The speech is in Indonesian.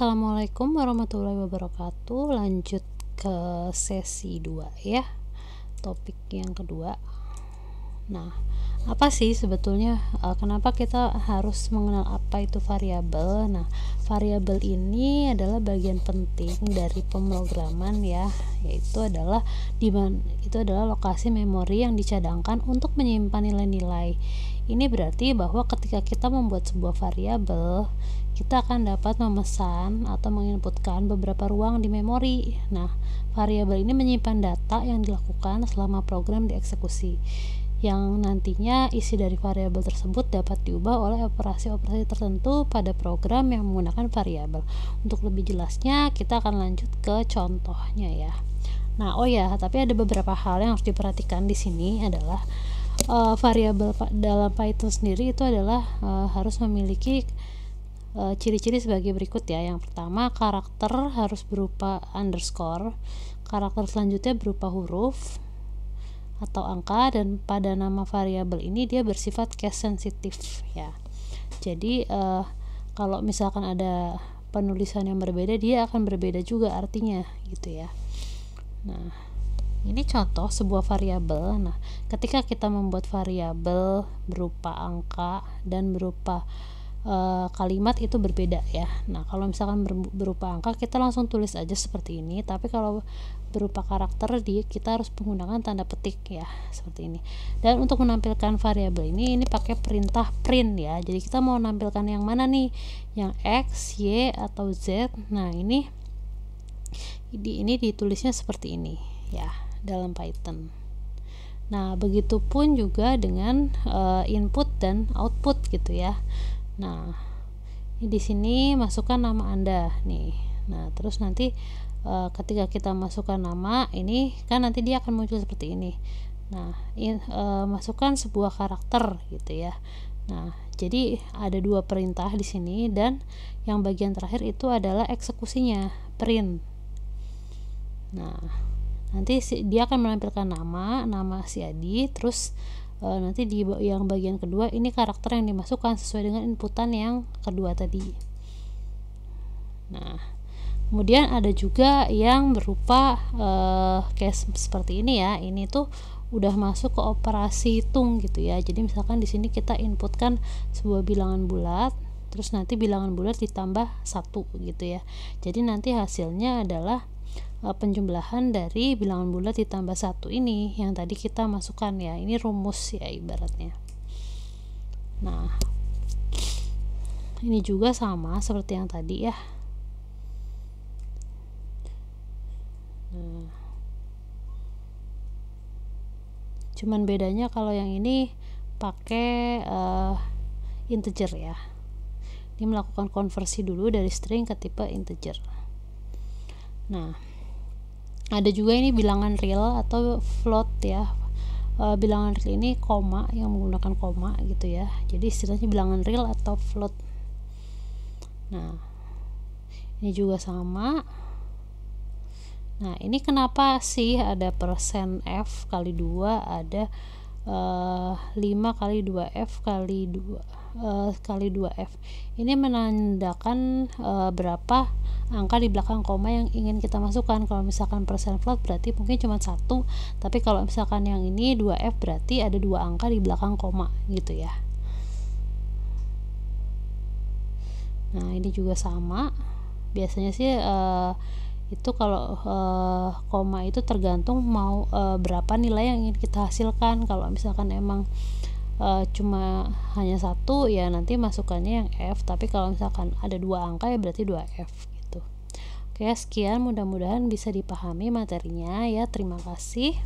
Assalamualaikum warahmatullahi wabarakatuh. Lanjut ke sesi 2 ya, topik yang kedua. Nah, apa sih sebetulnya kenapa kita harus mengenal apa itu variabel? Nah, variabel ini adalah bagian penting dari pemrograman ya, yaitu adalah lokasi memori yang dicadangkan untuk menyimpan nilai-nilai. Ini berarti bahwa ketika kita membuat sebuah variabel, kita akan dapat memesan atau menginputkan beberapa ruang di memori. Nah, variabel ini menyimpan data yang dilakukan selama program dieksekusi, yang nantinya isi dari variabel tersebut dapat diubah oleh operasi-operasi tertentu pada program yang menggunakan variabel. Untuk lebih jelasnya, kita akan lanjut ke contohnya ya. Nah, tapi ada beberapa hal yang harus diperhatikan di sini adalah variabel dalam Python sendiri itu adalah harus memiliki ciri-ciri sebagai berikut ya. Yang pertama, karakter harus berupa underscore, karakter selanjutnya berupa huruf atau angka, dan pada nama variabel ini dia bersifat case sensitif ya. Jadi kalau misalkan ada penulisan yang berbeda, dia akan berbeda juga artinya gitu ya. Nah, ini contoh sebuah variabel. Nah, ketika kita membuat variabel berupa angka dan berupa kalimat itu berbeda ya. Nah, kalau misalkan berupa angka kita langsung tulis aja seperti ini, tapi kalau berupa karakter kita harus menggunakan tanda petik ya, seperti ini. Dan untuk menampilkan variabel ini pakai perintah print ya. Jadi kita mau menampilkan yang mana nih? Yang X, Y atau Z. Nah, ini ditulisnya seperti ini ya dalam Python. Nah, begitupun juga dengan input dan output gitu ya. Nah, di sini masukkan nama Anda nih. Nah, terus nanti ketika kita masukkan nama ini kan nanti dia akan muncul seperti ini. Nah, masukkan sebuah karakter gitu ya. Nah, jadi ada dua perintah di sini, dan yang bagian terakhir itu adalah eksekusinya, print. Nah, nanti dia akan menampilkan nama si Adi, terus nanti di yang bagian kedua ini karakter yang dimasukkan sesuai dengan inputan yang kedua tadi. Nah, kemudian ada juga yang berupa case seperti ini ya. Ini tuh udah masuk ke operasi hitung gitu ya. Jadi misalkan di sini kita inputkan sebuah bilangan bulat, terus nanti bilangan bulat ditambah 1 gitu ya. Jadi nanti hasilnya adalah penjumlahan dari bilangan bulat ditambah 1 ini yang tadi kita masukkan ya. Ini rumus ya ibaratnya. Nah, ini juga sama seperti yang tadi ya. Nah, cuman bedanya kalau yang ini pakai integer ya. Ini melakukan konversi dulu dari string ke tipe integer. Nah, ada juga ini bilangan real atau float ya. Bilangan real ini koma, yang menggunakan koma gitu ya. Jadi istilahnya bilangan real atau float. Nah, ini juga sama. Nah, ini kenapa sih ada persen F kali 2, ada 5 kali 2F kali 2F. Ini menandakan berapa angka di belakang koma yang ingin kita masukkan. Kalau misalkan persen float berarti mungkin cuma 1, tapi kalau misalkan yang ini 2F berarti ada 2 angka di belakang koma gitu ya. Nah, ini juga sama. Biasanya sih itu kalau koma itu tergantung mau berapa nilai yang ingin kita hasilkan. Kalau misalkan emang cuma hanya 1 ya nanti masukannya yang F, tapi kalau misalkan ada 2 angka ya berarti 2F gitu. Oke, sekian, mudah-mudahan bisa dipahami materinya ya. Terima kasih.